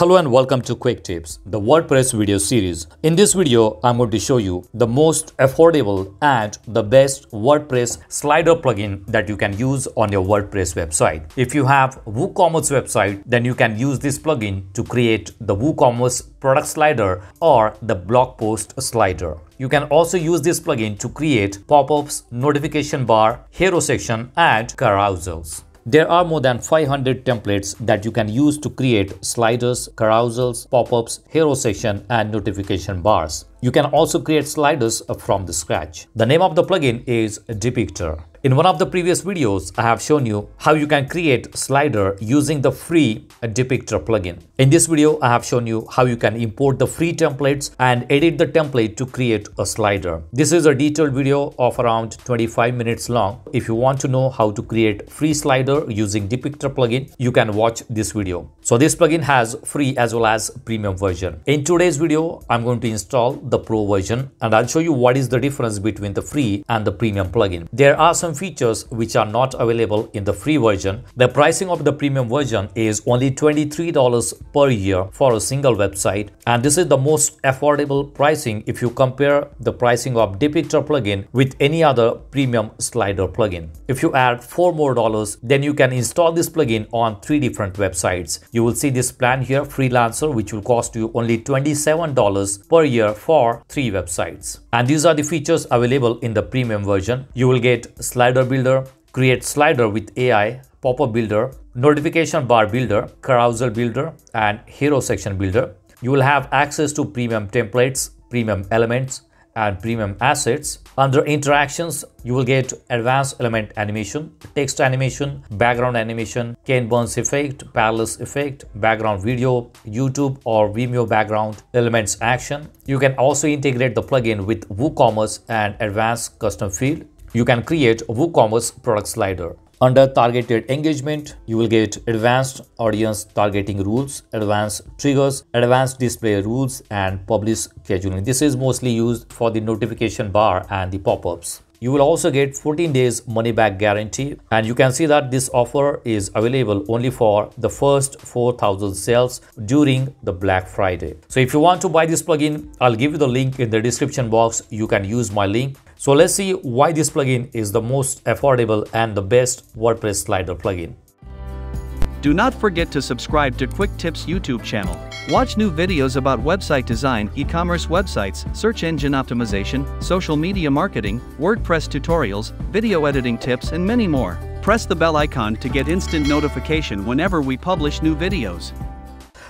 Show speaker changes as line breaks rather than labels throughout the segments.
Hello and welcome to Quick Tips, the WordPress video series. In this video, I'm going to show you the most affordable and the best WordPress slider plugin that you can use on your WordPress website. If you have WooCommerce website, then you can use this plugin to create the WooCommerce product slider or the blog post slider. You can also use this plugin to create pop-ups, notification bar, hero section, and carousels. There are more than 500 templates that you can use to create sliders, carousels, pop-ups, hero section, and notification bars. You can also create sliders from the scratch. The name of the plugin is Depicter. In one of the previous videos, I have shown you how you can create slider using the free Depicter plugin. In this video, I have shown you how you can import the free templates and edit the template to create a slider. This is a detailed video of around 25 minutes long. If you want to know how to create free slider using Depicter plugin, you can watch this video. So this plugin has free as well as premium version. In today's video, I'm going to install the pro version and I'll show you what is the difference between the free and the premium plugin. There are some features which are not available in the free version. The pricing of the premium version is only $23 per year for a single website, and this is the most affordable pricing if you compare the pricing of Depicter plugin with any other premium slider plugin. If you add $4 more, then you can install this plugin on 3 different websites. You will see this plan here, freelancer, which will cost you only $27 per year for 3 websites. And these are the features available in the premium version. You will get slider builder, create slider with AI, pop-up builder, notification bar builder, carousel builder, and hero section builder. You will have access to premium templates, premium elements, and premium assets. Under interactions, you will get advanced element animation, text animation, background animation, Ken Burns effect, parallax effect, background video, YouTube or Vimeo background, elements action. You can also integrate the plugin with WooCommerce and advanced custom field. You can create a WooCommerce product slider. Under targeted engagement, you will get advanced audience targeting rules, advanced triggers, advanced display rules, and publish scheduling. This is mostly used for the notification bar and the pop-ups. You will also get 14 days money back guarantee, and you can see that this offer is available only for the first 4,000 sales during the Black Friday. So if you want to buy this plugin, I'll give you the link in the description box. You can use my link. So let's see why this plugin is the most affordable and the best WordPress slider plugin.
Do not forget to subscribe to Quick Tips YouTube channel. Watch new videos about website design, e-commerce websites, search engine optimization, social media marketing, WordPress tutorials, video editing tips, and many more. Press the bell icon to get instant notification whenever we publish new videos.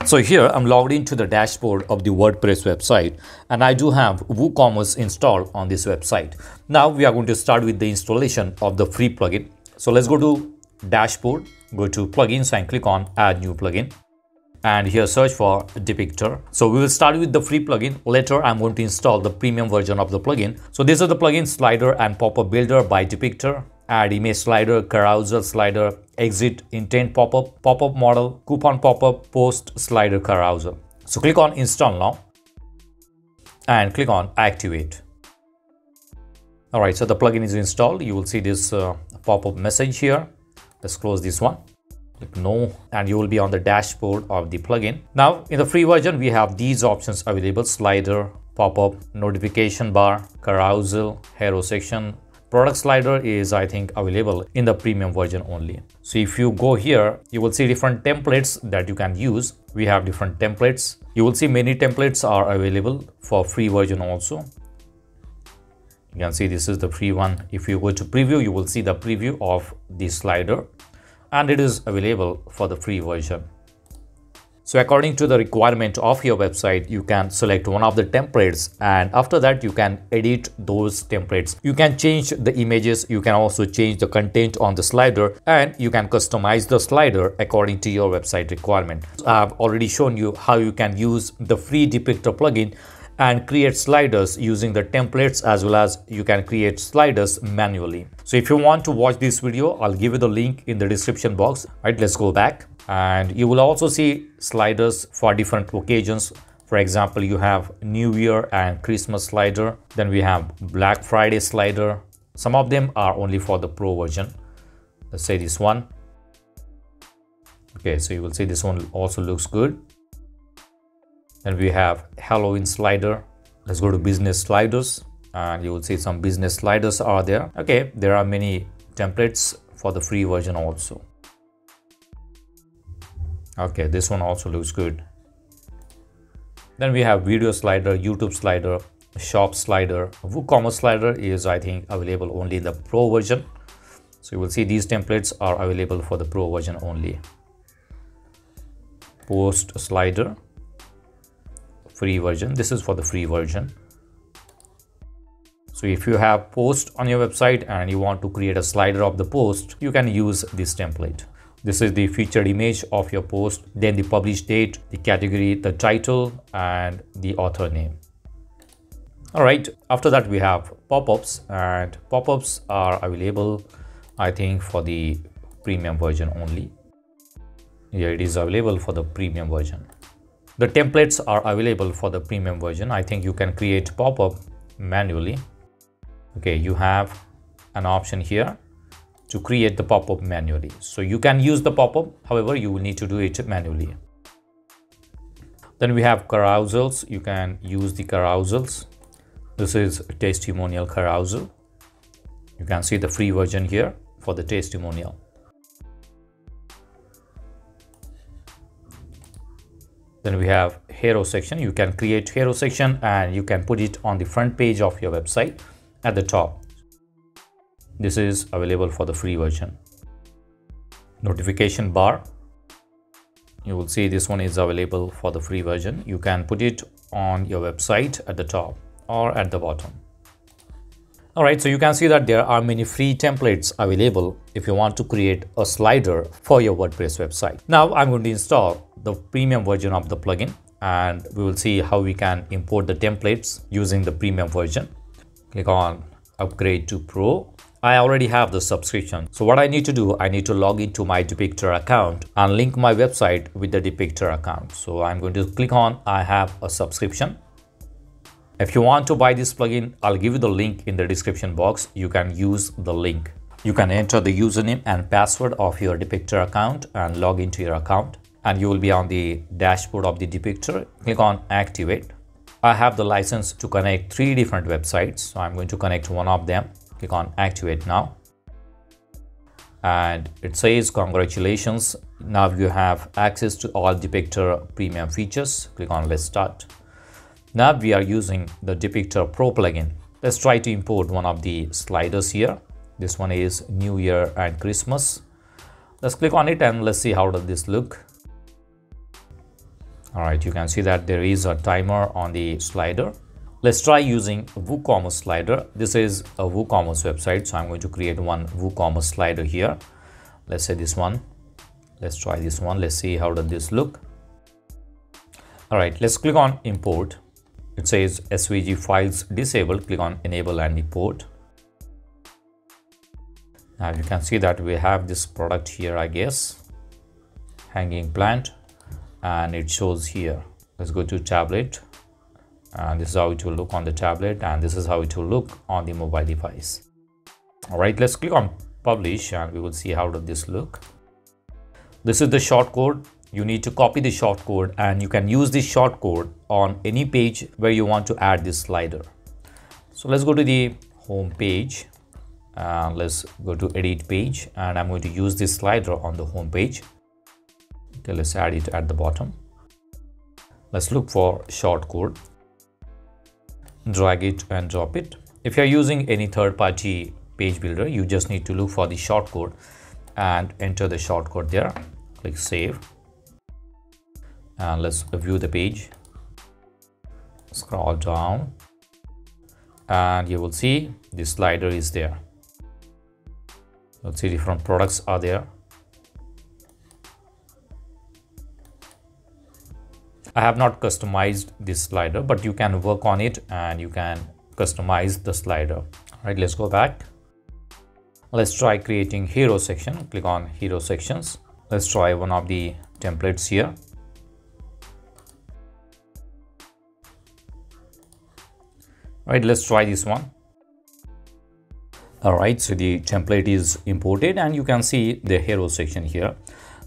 So here I'm logged into the dashboard of the WordPress website, and I do have WooCommerce installed on this website. Now we are going to start with the installation of the free plugin. So let's go to dashboard, go to plugins and click on add new plugin. And here search for Depicter. So we will start with the free plugin. Later I'm going to install the premium version of the plugin. So this is the plugin slider and pop-up builder by Depicter. Add image slider, carousel slider, exit intent pop-up, pop-up model, coupon pop-up, post slider carousel. So click on install now and click on activate. Alright, so the plugin is installed. You will see this pop-up message here. Let's close this one. Click no, and you will be on the dashboard of the plugin. Now in the free version, we have these options available: slider, pop-up, notification bar, carousel, hero section. Product slider is, I think, available in the premium version only. So if you go here, you will see different templates that you can use. We have different templates. You will see many templates are available for free version also. You can see this is the free one. If you go to preview, you will see the preview of the slider, and it is available for the free version. So according to the requirement of your website, you can select one of the templates, and after that you can edit those templates. You can change the images, you can also change the content on the slider, and you can customize the slider according to your website requirement. I have already shown you how you can use the free Depicter plugin and create sliders using the templates, as well as you can create sliders manually. So if you want to watch this video, I'll give you the link in the description box. Right, let's go back, and you will also see sliders for different occasions. For example, you have New Year and Christmas slider. Then we have Black Friday slider. Some of them are only for the pro version. Let's say this one. Okay, so you will see this one also looks good. Then we have Halloween slider. Let's go to business sliders, and you will see some business sliders are there. Okay, there are many templates for the free version also. Okay, this one also looks good. Then we have video slider, YouTube slider, shop slider. WooCommerce slider is, I think, available only in the pro version. So you will see these templates are available for the pro version only. Post slider, free version. This is for the free version. So if you have post on your website and you want to create a slider of the post, you can use this template. This is the featured image of your post, then the publish date, the category, the title, and the author name. All right, after that we have pop-ups, and pop-ups are available, I think, for the premium version only. Here it is available for the premium version. The templates are available for the premium version. I think you can create pop-up manually. Okay, you have an option here to create the pop-up manually. So you can use the pop-up, however, you will need to do it manually. Then we have carousels. You can use the carousels. This is a testimonial carousel. You can see the free version here for the testimonial. Then we have hero section. You can create hero section and you can put it on the front page of your website at the top. This is available for the free version. Notification bar. You will see this one is available for the free version. You can put it on your website at the top or at the bottom. All right, so you can see that there are many free templates available if you want to create a slider for your WordPress website. Now I'm going to install the premium version of the plugin, and we will see how we can import the templates using the premium version. Click on upgrade to pro. I already have the subscription. So what I need to do, I need to log into my Depicter account and link my website with the Depicter account. So I'm going to click on I have a subscription. If you want to buy this plugin, I'll give you the link in the description box. You can use the link. You can enter the username and password of your Depicter account and log into your account, and you will be on the dashboard of the Depicter. Click on activate. I have the license to connect 3 different websites. So I'm going to connect one of them. Click on activate now. And it says congratulations. Now you have access to all Depicter premium features. Click on let's start. Now we are using the Depicter Pro plugin. Let's try to import one of the sliders here. This one is New Year and Christmas. Let's click on it and let's see how does this look. All right, you can see that there is a timer on the slider. Let's try using WooCommerce slider. This is a WooCommerce website, so I'm going to create one WooCommerce slider here. Let's say this one. Let's try this one. Let's see how does this look. All right, let's click on import. It says SVG files disabled. Click on enable and import. Now you can see that we have this product here, I guess, hanging plant, and it shows here. Let's go to tablet, and this is how it will look on the tablet, and this is how it will look on the mobile device. All right, let's click on publish and we will see how does this look. This is the shortcode. You need to copy the shortcode, and you can use this shortcode on any page where you want to add this slider. So let's go to the home page. Let's go to edit page, and I'm going to use this slider on the home page. Okay, let's add it at the bottom. Let's look for shortcode, drag it and drop it. If you're using any third-party page builder, you just need to look for the shortcode and enter the shortcode there. Click save, and let's view the page. Scroll down, and you will see the slider is there. Let's see, different products are there. I have not customized this slider, but you can work on it and you can customize the slider. All right, let's go back. Let's try creating hero section. Click on hero sections. Let's try one of the templates here. All right, let's try this one. All right, so the template is imported and you can see the hero section here.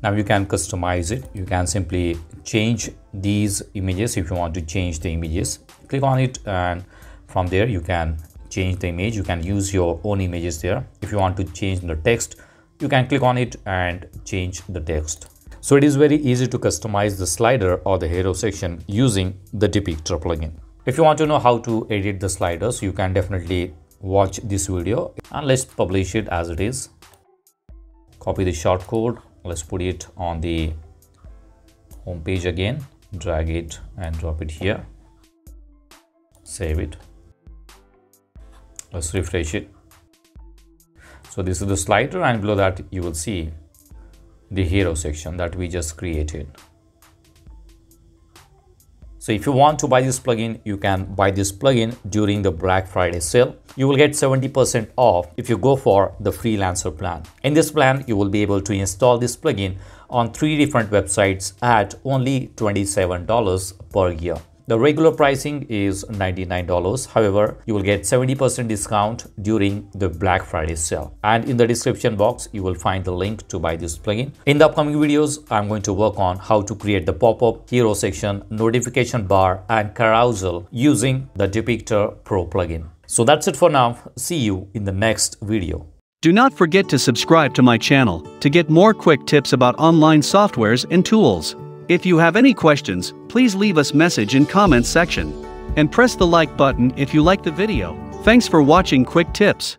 Now you can customize it. You can simply change these images. If you want to change the images, click on it, and from there you can change the image. You can use your own images there. If you want to change the text, you can click on it and change the text. So it is very easy to customize the slider or the hero section using the Depicter plugin. If you want to know how to edit the sliders, you can definitely watch this video, and let's publish it as it is. Copy the shortcode. Let's put it on the home page again, drag it and drop it here. Save it. Let's refresh it. So this is the slider, and below that you will see the hero section that we just created. So if you want to buy this plugin, you can buy this plugin during the Black Friday sale. You will get 70% off if you go for the freelancer plan. In this plan, you will be able to install this plugin on 3 different websites at only $27 per year. The regular pricing is $99. However, you will get 70% discount during the Black Friday sale. And in the description box, you will find the link to buy this plugin. In the upcoming videos, I'm going to work on how to create the pop-up, hero section, notification bar, and carousel using the Depicter Pro plugin. So that's it for now. See you in the next video.
Do not forget to subscribe to my channel to get more quick tips about online softwares and tools. If you have any questions, please leave us message in comments section. And press the like button if you like the video. Thanks for watching Quick Tips.